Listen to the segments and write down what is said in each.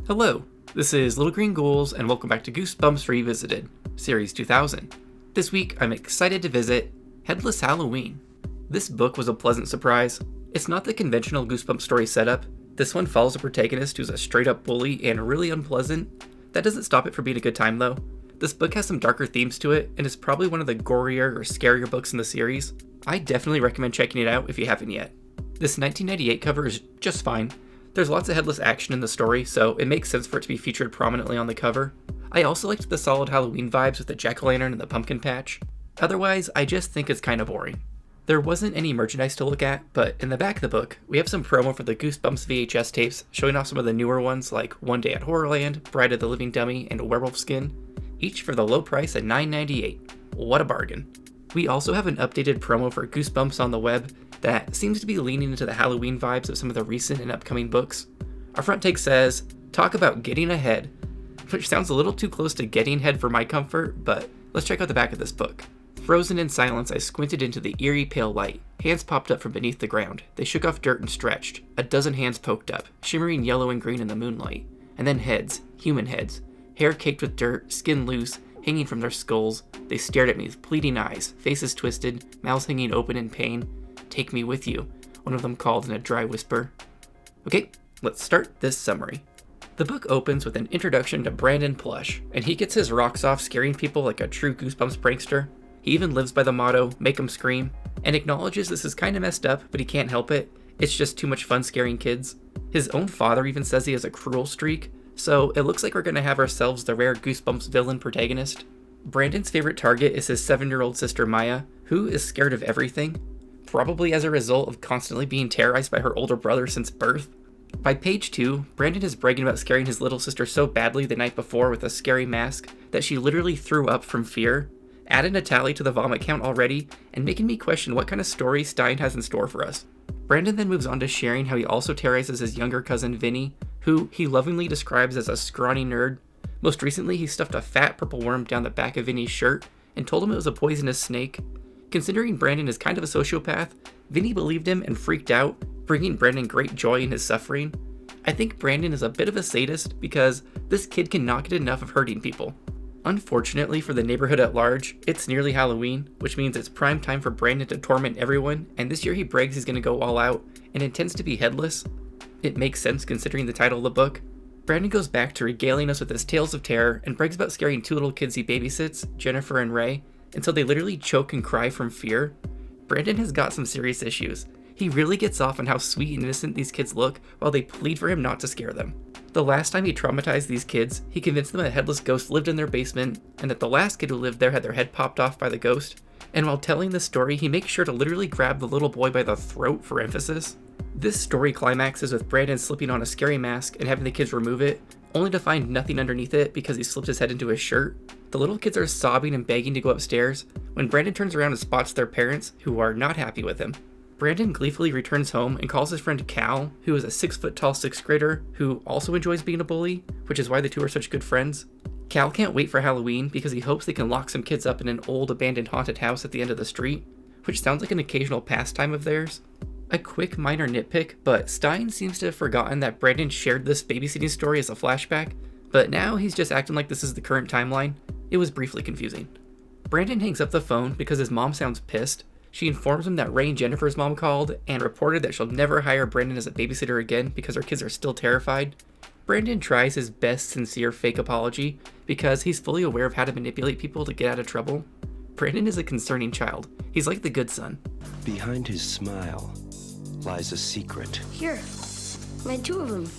Hello, this is Little Green Ghouls, and welcome back to Goosebumps Revisited, Series 2000. This week, I'm excited to visit Headless Halloween. This book was a pleasant surprise. It's not the conventional Goosebumps story setup. This one follows a protagonist who's a straight-up bully and really unpleasant. That doesn't stop it from being a good time, though. This book has some darker themes to it, and is probably one of the gorier or scarier books in the series. I definitely recommend checking it out if you haven't yet. This 1998 cover is just fine. There's lots of headless action in the story, so it makes sense for it to be featured prominently on the cover. I also liked the solid Halloween vibes with the jack-o'-lantern and the pumpkin patch. Otherwise, I just think it's kind of boring. There wasn't any merchandise to look at, but in the back of the book, we have some promo for the Goosebumps VHS tapes, showing off some of the newer ones like One Day at Horrorland, Bride of the Living Dummy, and Werewolf Skin, each for the low price at $9.98. What a bargain. We also have an updated promo for Goosebumps on the web that seems to be leaning into the Halloween vibes of some of the recent and upcoming books. Our front take says, "Talk about getting ahead," which sounds a little too close to getting head for my comfort, but let's check out the back of this book. Frozen in silence, I squinted into the eerie pale light. Hands popped up from beneath the ground. They shook off dirt and stretched. A dozen hands poked up, shimmering yellow and green in the moonlight. And then heads, human heads, hair caked with dirt, skin loose, hanging from their skulls. They stared at me with pleading eyes, faces twisted, mouths hanging open in pain. "Take me with you," one of them called in a dry whisper. Okay, let's start this summary. The book opens with an introduction to Brandon Plush, and he gets his rocks off scaring people like a true Goosebumps prankster. He even lives by the motto, "Make 'em scream," and acknowledges this is kinda messed up, but he can't help it. It's just too much fun scaring kids. His own father even says he has a cruel streak, so it looks like we're gonna have ourselves the rare Goosebumps villain protagonist. Brandon's favorite target is his 7-year-old sister Maya, who is scared of everything, probably as a result of constantly being terrorized by her older brother since birth. By page 2, Brandon is bragging about scaring his little sister so badly the night before with a scary mask that she literally threw up from fear, adding a tally to the vomit count already, and making me question what kind of story Stein has in store for us. Brandon then moves on to sharing how he also terrorizes his younger cousin Vinny, who he lovingly describes as a scrawny nerd. Most recently, he stuffed a fat purple worm down the back of Vinny's shirt and told him it was a poisonous snake. Considering Brandon is kind of a sociopath, Vinny believed him and freaked out, bringing Brandon great joy in his suffering. I think Brandon is a bit of a sadist because this kid cannot get enough of hurting people. Unfortunately for the neighborhood at large, it's nearly Halloween, which means it's prime time for Brandon to torment everyone, and this year he brags he's going to go all out and intends to be headless. It makes sense considering the title of the book. Brandon goes back to regaling us with his tales of terror and brags about scaring 2 little kids he babysits, Jennifer and Ray, until they literally choke and cry from fear. Brandon has got some serious issues. He really gets off on how sweet and innocent these kids look while they plead for him not to scare them. The last time he traumatized these kids, he convinced them a headless ghost lived in their basement and that the last kid who lived there had their head popped off by the ghost. And while telling this story, he makes sure to literally grab the little boy by the throat for emphasis. This story climaxes with Brandon slipping on a scary mask and having the kids remove it, only to find nothing underneath it because he slipped his head into his shirt. The little kids are sobbing and begging to go upstairs when Brandon turns around and spots their parents, who are not happy with him. Brandon gleefully returns home and calls his friend Cal, who is a 6-foot-tall 6th grader who also enjoys being a bully, which is why the two are such good friends. Cal can't wait for Halloween because he hopes they can lock some kids up in an old abandoned haunted house at the end of the street, which sounds like an occasional pastime of theirs. A quick minor nitpick, but Stein seems to have forgotten that Brandon shared this babysitting story as a flashback, but now he's just acting like this is the current timeline. It was briefly confusing. Brandon hangs up the phone because his mom sounds pissed. She informs him that Ray and Jennifer's mom called and reported that she'll never hire Brandon as a babysitter again because her kids are still terrified. Brandon tries his best sincere fake apology because he's fully aware of how to manipulate people to get out of trouble. Brandon is a concerning child. He's like the good son. Behind his smile lies a secret. Here, I made 2 of them,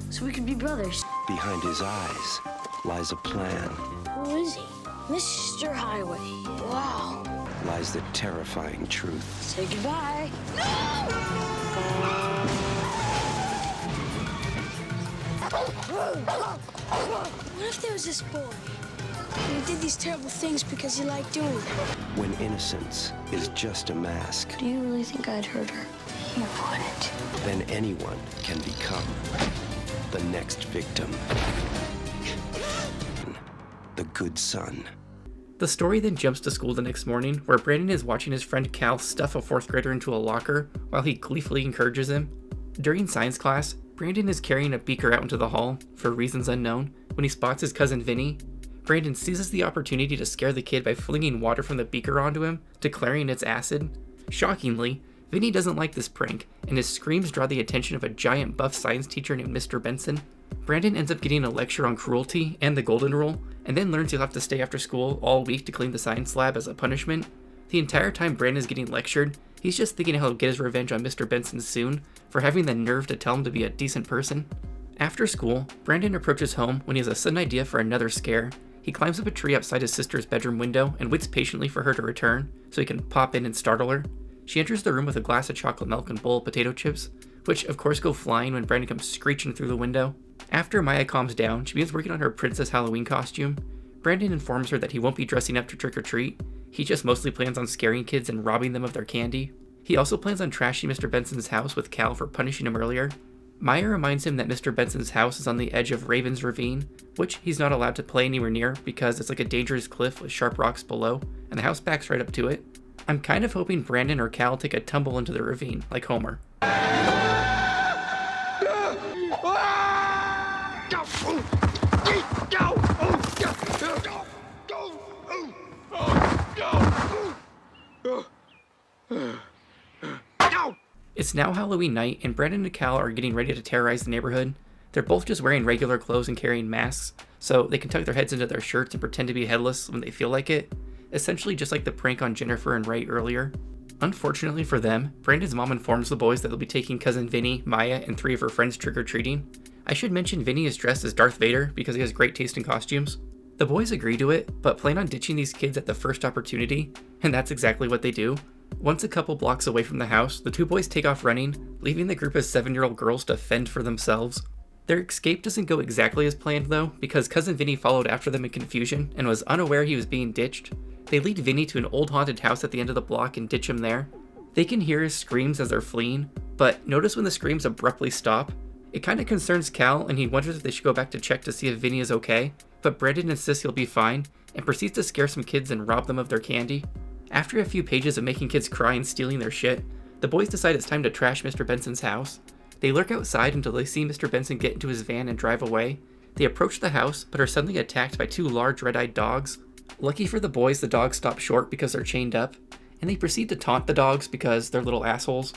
so we could be brothers. Behind his eyes lies a plan. Who is he? Mr. Highway. Wow. Lies the terrifying truth. Say goodbye. What if there was this boy? And he did these terrible things because he liked doing them. When innocence is just a mask, Do you really think I'd hurt her? You wouldn't. then anyone can become the next victim. The good son. The story then jumps to school the next morning, where Brandon is watching his friend Cal stuff a 4th grader into a locker while he gleefully encourages him. During science class, Brandon is carrying a beaker out into the hall, for reasons unknown, when he spots his cousin Vinny. Brandon seizes the opportunity to scare the kid by flinging water from the beaker onto him, declaring it's acid. Shockingly, Vinny doesn't like this prank, and his screams draw the attention of a giant buff science teacher named Mr. Benson. Brandon ends up getting a lecture on cruelty and the golden rule, and then learns he'll have to stay after school all week to clean the science lab as a punishment. The entire time Brandon's getting lectured, he's just thinking how he'll get his revenge on Mr. Benson soon for having the nerve to tell him to be a decent person. After school, Brandon approaches home when he has a sudden idea for another scare. He climbs up a tree outside his sister's bedroom window and waits patiently for her to return so he can pop in and startle her. She enters the room with a glass of chocolate milk and bowl of potato chips, which of course go flying when Brandon comes screeching through the window. After Maya calms down, she begins working on her Princess Halloween costume. Brandon informs her that he won't be dressing up to trick or treat. He just mostly plans on scaring kids and robbing them of their candy. He also plans on trashing Mr. Benson's house with Cal for punishing him earlier. Maya reminds him that Mr. Benson's house is on the edge of Raven's Ravine, which he's not allowed to play anywhere near because it's like a dangerous cliff with sharp rocks below, and the house backs right up to it. I'm kind of hoping Brandon or Cal take a tumble into the ravine, like Homer. It's now Halloween night, and Brandon and Cal are getting ready to terrorize the neighborhood. They're both just wearing regular clothes and carrying masks, so they can tuck their heads into their shirts and pretend to be headless when they feel like it, essentially just like the prank on Jennifer and Ray earlier. Unfortunately for them, Brandon's mom informs the boys that they'll be taking cousin Vinny, Maya, and 3 of her friends trick-or-treating. I should mention Vinny is dressed as Darth Vader because he has great taste in costumes. The boys agree to it, but plan on ditching these kids at the first opportunity, and that's exactly what they do. Once a couple blocks away from the house, the 2 boys take off running, leaving the group of 7-year-old girls to fend for themselves. Their escape doesn't go exactly as planned though, because cousin Vinny followed after them in confusion and was unaware he was being ditched. They lead Vinny to an old haunted house at the end of the block and ditch him there. They can hear his screams as they're fleeing, but notice when the screams abruptly stop. It kinda concerns Cal, and he wonders if they should go back to check to see if Vinny is okay, but Brandon insists he'll be fine, and proceeds to scare some kids and rob them of their candy. After a few pages of making kids cry and stealing their shit, the boys decide it's time to trash Mr. Benson's house. They lurk outside until they see Mr. Benson get into his van and drive away. They approach the house, but are suddenly attacked by 2 large red-eyed dogs. Lucky for the boys, the dogs stop short because they're chained up, and they proceed to taunt the dogs because they're little assholes.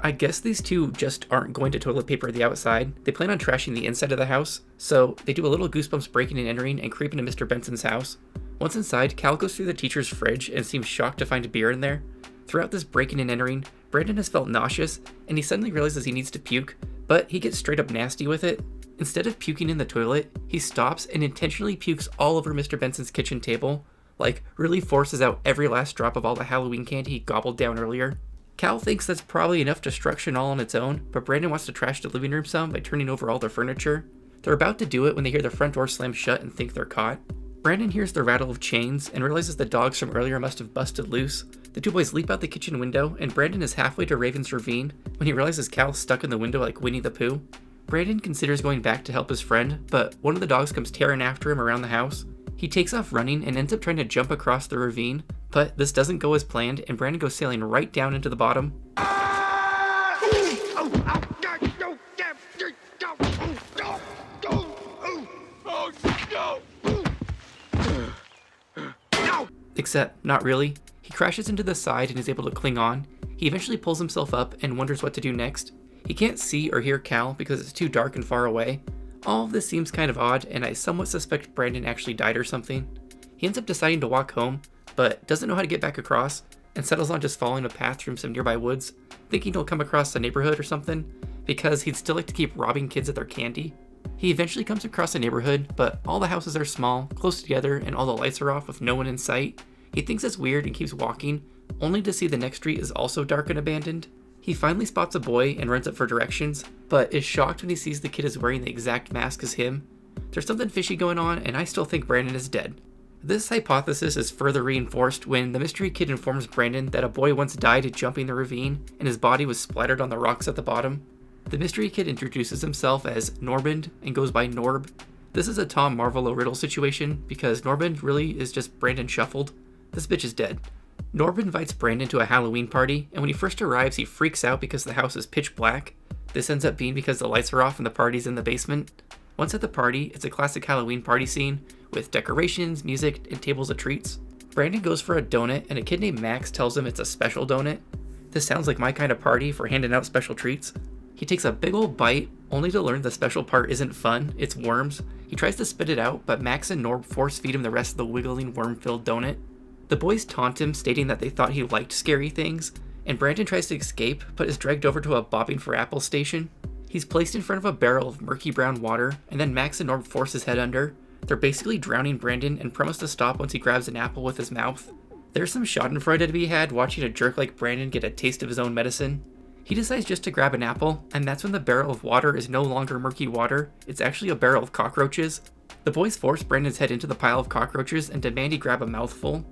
I guess these 2 just aren't going to toilet paper the outside. They plan on trashing the inside of the house, so they do a little Goosebumps breaking and entering and creep into Mr. Benson's house. Once inside, Cal goes through the teacher's fridge and seems shocked to find beer in there. Throughout this breaking and entering, Brandon has felt nauseous, and he suddenly realizes he needs to puke, but he gets straight up nasty with it. Instead of puking in the toilet, he stops and intentionally pukes all over Mr. Benson's kitchen table, like really forces out every last drop of all the Halloween candy he gobbled down earlier. Cal thinks that's probably enough destruction all on its own, but Brandon wants to trash the living room some by turning over all their furniture. They're about to do it when they hear the front door slam shut and think they're caught. Brandon hears the rattle of chains and realizes the dogs from earlier must have busted loose. The 2 boys leap out the kitchen window, and Brandon is halfway to Raven's Ravine when he realizes Cal's stuck in the window like Winnie the Pooh. Brandon considers going back to help his friend, but one of the dogs comes tearing after him around the house. He takes off running and ends up trying to jump across the ravine, but this doesn't go as planned, and Brandon goes sailing right down into the bottom. Except, not really. He crashes into the side and is able to cling on. He eventually pulls himself up and wonders what to do next. He can't see or hear Cal because it's too dark and far away. All of this seems kind of odd, and I somewhat suspect Brandon actually died or something. He ends up deciding to walk home, but doesn't know how to get back across, and settles on just following a path through some nearby woods, thinking he'll come across a neighborhood or something, because he'd still like to keep robbing kids of their candy. He eventually comes across a neighborhood, but all the houses are small, close together, and all the lights are off with no one in sight. He thinks it's weird and keeps walking, only to see the next street is also dark and abandoned. He finally spots a boy and runs up for directions, but is shocked when he sees the kid is wearing the exact mask as him. There's something fishy going on, and I still think Brandon is dead. This hypothesis is further reinforced when the mystery kid informs Brandon that a boy once died jumping the ravine, and his body was splattered on the rocks at the bottom. The mystery kid introduces himself as Norband and goes by Norb. This is a Tom Marvolo riddle situation, because Norband really is just Brandon shuffled. This bitch is dead. Norb invites Brandon to a Halloween party, and when he first arrives, he freaks out because the house is pitch black. This ends up being because the lights are off and the party's in the basement. Once at the party, it's a classic Halloween party scene with decorations, music, and tables of treats. Brandon goes for a donut, and a kid named Max tells him it's a special donut. This sounds like my kind of party for handing out special treats. He takes a big old bite, only to learn the special part isn't fun, it's worms. He tries to spit it out, but Max and Norb force feed him the rest of the wiggling worm-filled donut. The boys taunt him, stating that they thought he liked scary things, and Brandon tries to escape, but is dragged over to a bobbing for apples station. He's placed in front of a barrel of murky brown water, and then Max and Norb force his head under. They're basically drowning Brandon and promise to stop once he grabs an apple with his mouth. There's some schadenfreude to be had watching a jerk like Brandon get a taste of his own medicine. He decides just to grab an apple, and that's when the barrel of water is no longer murky water, it's actually a barrel of cockroaches. The boys force Brandon's head into the pile of cockroaches and demand he grab a mouthful.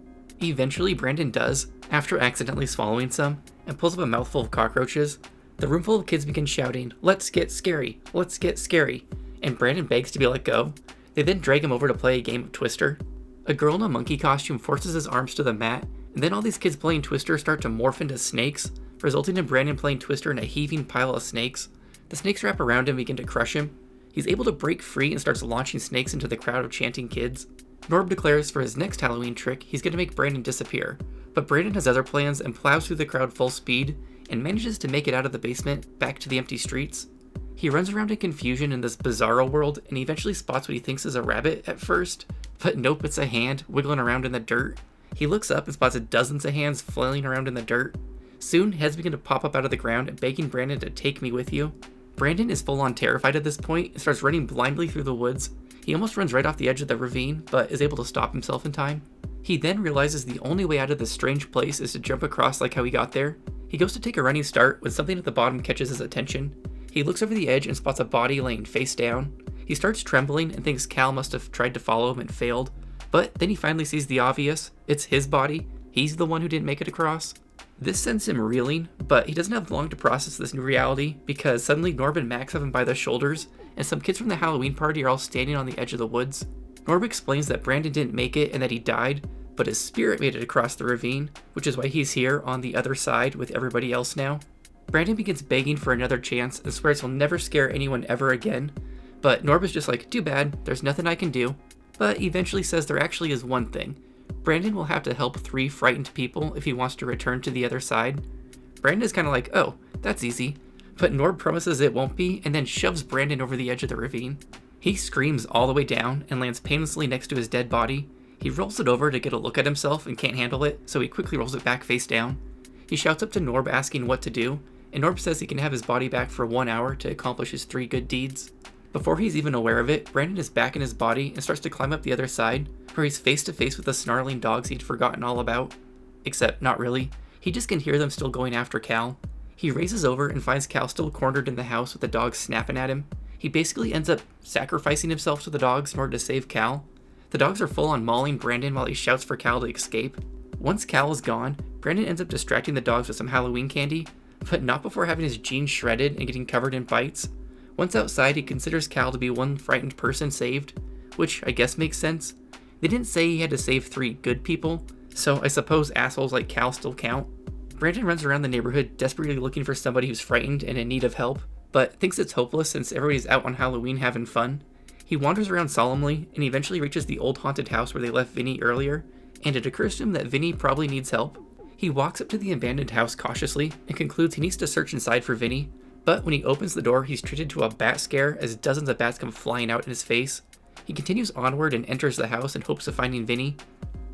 Eventually Brandon does, after accidentally swallowing some, and pulls up a mouthful of cockroaches. The room full of kids begin shouting, "Let's get scary, let's get scary," and Brandon begs to be let go. They then drag him over to play a game of Twister. A girl in a monkey costume forces his arms to the mat, and then all these kids playing Twister start to morph into snakes, resulting in Brandon playing Twister in a heaving pile of snakes. The snakes wrap around him and begin to crush him. He's able to break free and starts launching snakes into the crowd of chanting kids. Norb declares for his next Halloween trick, he's going to make Brandon disappear, but Brandon has other plans and plows through the crowd full speed, and manages to make it out of the basement, back to the empty streets. He runs around in confusion in this bizarro world, and eventually spots what he thinks is a rabbit at first, but nope, it's a hand, wiggling around in the dirt. He looks up and spots dozens of hands flailing around in the dirt. Soon, heads begin to pop up out of the ground, begging Brandon to take me with you. Brandon is full on terrified at this point, and starts running blindly through the woods. He almost runs right off the edge of the ravine, but is able to stop himself in time. He then realizes the only way out of this strange place is to jump across like how he got there. He goes to take a running start when something at the bottom catches his attention. He looks over the edge and spots a body laying face down. He starts trembling and thinks Cal must have tried to follow him and failed, but then he finally sees the obvious. It's his body. He's the one who didn't make it across. This sends him reeling, but he doesn't have long to process this new reality because suddenly Norb and Max have him by the shoulders, and some kids from the Halloween party are all standing on the edge of the woods. Norb explains that Brandon didn't make it and that he died, but his spirit made it across the ravine, which is why he's here on the other side with everybody else now. Brandon begins begging for another chance and swears he'll never scare anyone ever again, but Norb is just like, too bad, there's nothing I can do, but eventually says there actually is one thing. Brandon will have to help 3 frightened people if he wants to return to the other side. Brandon is kind of like, oh, that's easy, but Norb promises it won't be and then shoves Brandon over the edge of the ravine. He screams all the way down and lands painlessly next to his dead body. He rolls it over to get a look at himself and can't handle it, so he quickly rolls it back face down. He shouts up to Norb asking what to do, and Norb says he can have his body back for 1 hour to accomplish his 3 good deeds. Before he's even aware of it, Brandon is back in his body and starts to climb up the other side, where he's face to face with the snarling dogs he'd forgotten all about. Except, not really. He just can hear them still going after Cal. He races over and finds Cal still cornered in the house with the dogs snapping at him. He basically ends up sacrificing himself to the dogs in order to save Cal. The dogs are full on mauling Brandon while he shouts for Cal to escape. Once Cal is gone, Brandon ends up distracting the dogs with some Halloween candy, but not before having his jeans shredded and getting covered in bites. Once outside, he considers Cal to be one frightened person saved, which I guess makes sense. They didn't say he had to save 3 good people, so I suppose assholes like Cal still count. Brandon runs around the neighborhood desperately looking for somebody who's frightened and in need of help, but thinks it's hopeless since everybody's out on Halloween having fun. He wanders around solemnly and eventually reaches the old haunted house where they left Vinny earlier, and it occurs to him that Vinny probably needs help. He walks up to the abandoned house cautiously and concludes he needs to search inside for Vinny, but when he opens the door, he's treated to a bat scare as dozens of bats come flying out in his face. He continues onward and enters the house in hopes of finding Vinny.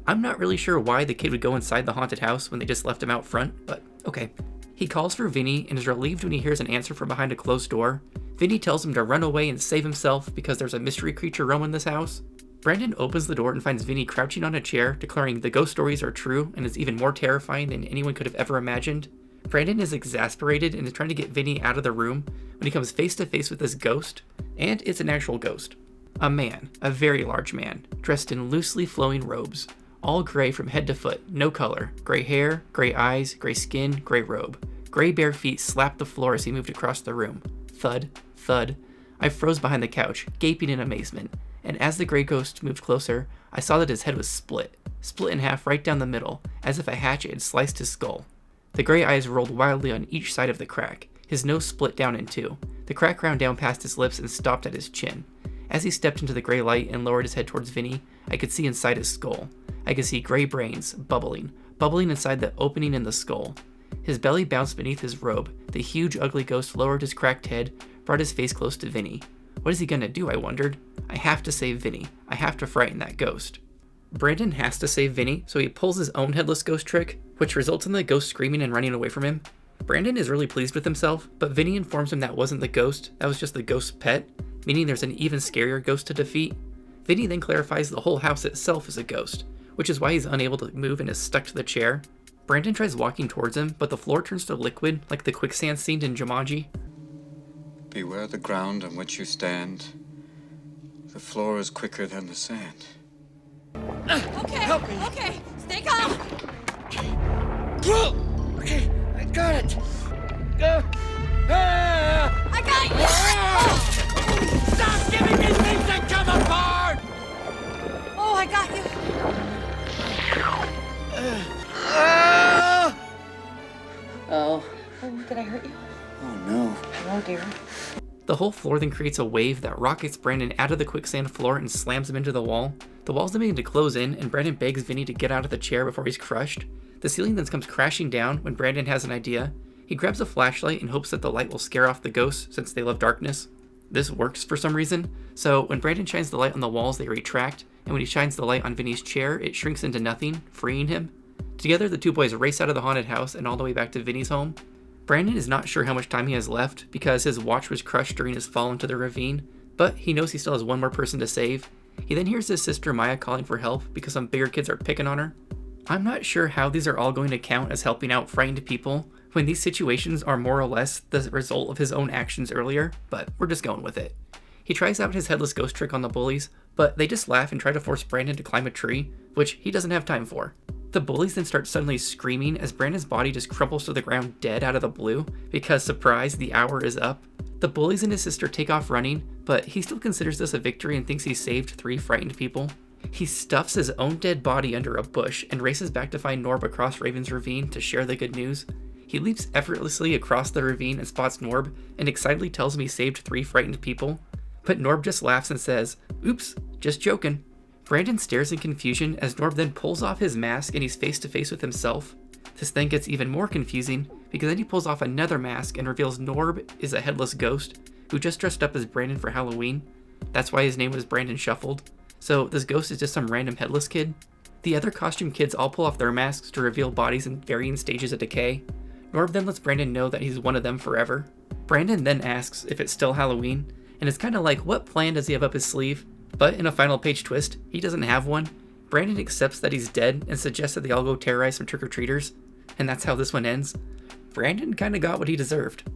I'm not really sure why the kid would go inside the haunted house when they just left him out front, but okay. He calls for Vinny and is relieved when he hears an answer from behind a closed door. Vinny tells him to run away and save himself because there's a mystery creature roaming this house. Brandon opens the door and finds Vinny crouching on a chair, declaring the ghost stories are true and is even more terrifying than anyone could have ever imagined. Brandon is exasperated and is trying to get Vinny out of the room when he comes face to face with this ghost, and it's an actual ghost. A man, a very large man, dressed in loosely flowing robes, all gray from head to foot, no color, gray hair, gray eyes, gray skin, gray robe. Gray bare feet slapped the floor as he moved across the room. Thud, thud. I froze behind the couch, gaping in amazement, and as the gray ghost moved closer, I saw that his head was split in half right down the middle, as if a hatchet had sliced his skull. The gray eyes rolled wildly on each side of the crack. His nose split down in two. The crack ground down past his lips and stopped at his chin. As he stepped into the gray light and lowered his head towards Vinny, I could see inside his skull. I could see gray brains bubbling inside the opening in the skull. His belly bounced beneath his robe. The huge, ugly ghost lowered his cracked head, brought his face close to Vinny. What is he gonna do, I wondered. I have to save Vinny. I have to frighten that ghost. Brandon has to save Vinny, so he pulls his own headless ghost trick, which results in the ghost screaming and running away from him. Brandon is really pleased with himself, but Vinny informs him that wasn't the ghost, that was just the ghost's pet, meaning there's an even scarier ghost to defeat. Vinny then clarifies the whole house itself is a ghost, which is why he's unable to move and is stuck to the chair. Brandon tries walking towards him, but the floor turns to liquid, like the quicksand scene in Jumanji. Beware the ground on which you stand. The floor is quicker than the sand. Okay, help me. Okay, stay calm. Okay, I got it. I got you. Stop giving me things that come apart! Oh, I got you. Oh, did I hurt you? Oh no. Oh dear. The whole floor then creates a wave that rockets Brandon out of the quicksand floor and slams him into the wall. The walls then begin to close in, and Brandon begs Vinny to get out of the chair before he's crushed. The ceiling then comes crashing down when Brandon has an idea. He grabs a flashlight and hopes that the light will scare off the ghosts since they love darkness. This works for some reason, so when Brandon shines the light on the walls, they retract, and when he shines the light on Vinny's chair, it shrinks into nothing, freeing him. Together, the two boys race out of the haunted house and all the way back to Vinny's home. Brandon is not sure how much time he has left because his watch was crushed during his fall into the ravine, but he knows he still has one more person to save. He then hears his sister Maya calling for help because some bigger kids are picking on her. I'm not sure how these are all going to count as helping out frightened people when these situations are more or less the result of his own actions earlier, but we're just going with it. He tries out his headless ghost trick on the bullies, but they just laugh and try to force Brandon to climb a tree, which he doesn't have time for. The bullies then start suddenly screaming as Brandon's body just crumples to the ground dead out of the blue because, surprise, the hour is up. The bullies and his sister take off running, but he still considers this a victory and thinks he saved 3 frightened people. He stuffs his own dead body under a bush and races back to find Norb across Raven's Ravine to share the good news. He leaps effortlessly across the ravine and spots Norb and excitedly tells him he saved 3 frightened people. But Norb just laughs and says, "Oops, just joking." Brandon stares in confusion as Norb then pulls off his mask and he's face to face with himself. This then gets even more confusing because then he pulls off another mask and reveals Norb is a headless ghost who just dressed up as Brandon for Halloween. That's why his name was Brandon Shuffled. So this ghost is just some random headless kid. The other costume kids all pull off their masks to reveal bodies in varying stages of decay. Norb then lets Brandon know that he's one of them forever. Brandon then asks if it's still Halloween, and it's kind of like, what plan does he have up his sleeve? But in a final page twist, he doesn't have one. Brandon accepts that he's dead and suggests that they all go terrorize some trick-or-treaters, and that's how this one ends. Brandon kinda got what he deserved.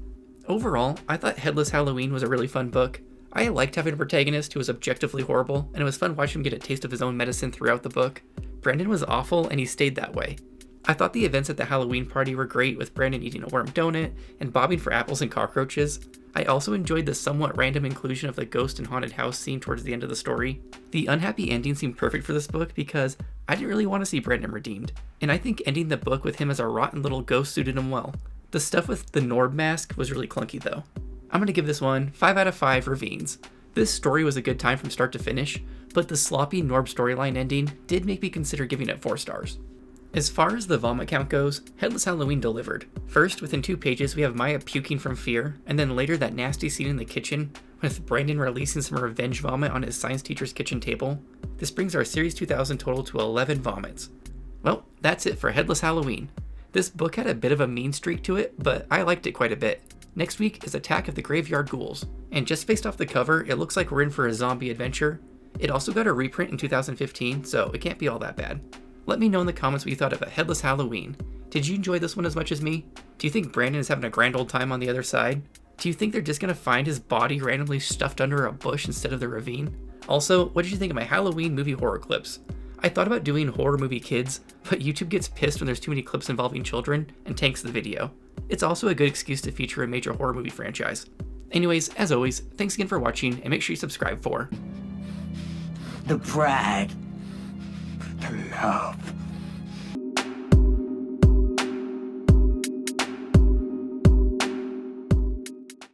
Overall, I thought Headless Halloween was a really fun book. I liked having a protagonist who was objectively horrible, and it was fun watching him get a taste of his own medicine throughout the book. Brandon was awful, and he stayed that way. I thought the events at the Halloween party were great, with Brandon eating a worm donut and bobbing for apples and cockroaches. I also enjoyed the somewhat random inclusion of the ghost and haunted house scene towards the end of the story. The unhappy ending seemed perfect for this book because I didn't really want to see Brandon redeemed, and I think ending the book with him as a rotten little ghost suited him well. The stuff with the Norb mask was really clunky though. I'm gonna give this one 5 out of 5 ravines. This story was a good time from start to finish, but the sloppy Norb storyline ending did make me consider giving it 4 stars. As far as the vomit count goes, Headless Halloween delivered. First, within 2 pages, we have Maya puking from fear, and then later that nasty scene in the kitchen with Brandon releasing some revenge vomit on his science teacher's kitchen table. This brings our Series 2000 total to 11 vomits. Well, that's it for Headless Halloween. This book had a bit of a mean streak to it, but I liked it quite a bit. Next week is Attack of the Graveyard Ghouls, and just based off the cover, it looks like we're in for a zombie adventure. It also got a reprint in 2015, so it can't be all that bad. Let me know in the comments what you thought of A Headless Halloween. Did you enjoy this one as much as me? Do you think Brandon is having a grand old time on the other side? Do you think they're just gonna find his body randomly stuffed under a bush instead of the ravine? Also, what did you think of my Halloween movie horror clips? I thought about doing horror movie kids, but YouTube gets pissed when there's too many clips involving children and tanks the video. It's also a good excuse to feature a major horror movie franchise. Anyways, as always, thanks again for watching, and make sure you subscribe for The pride. The love.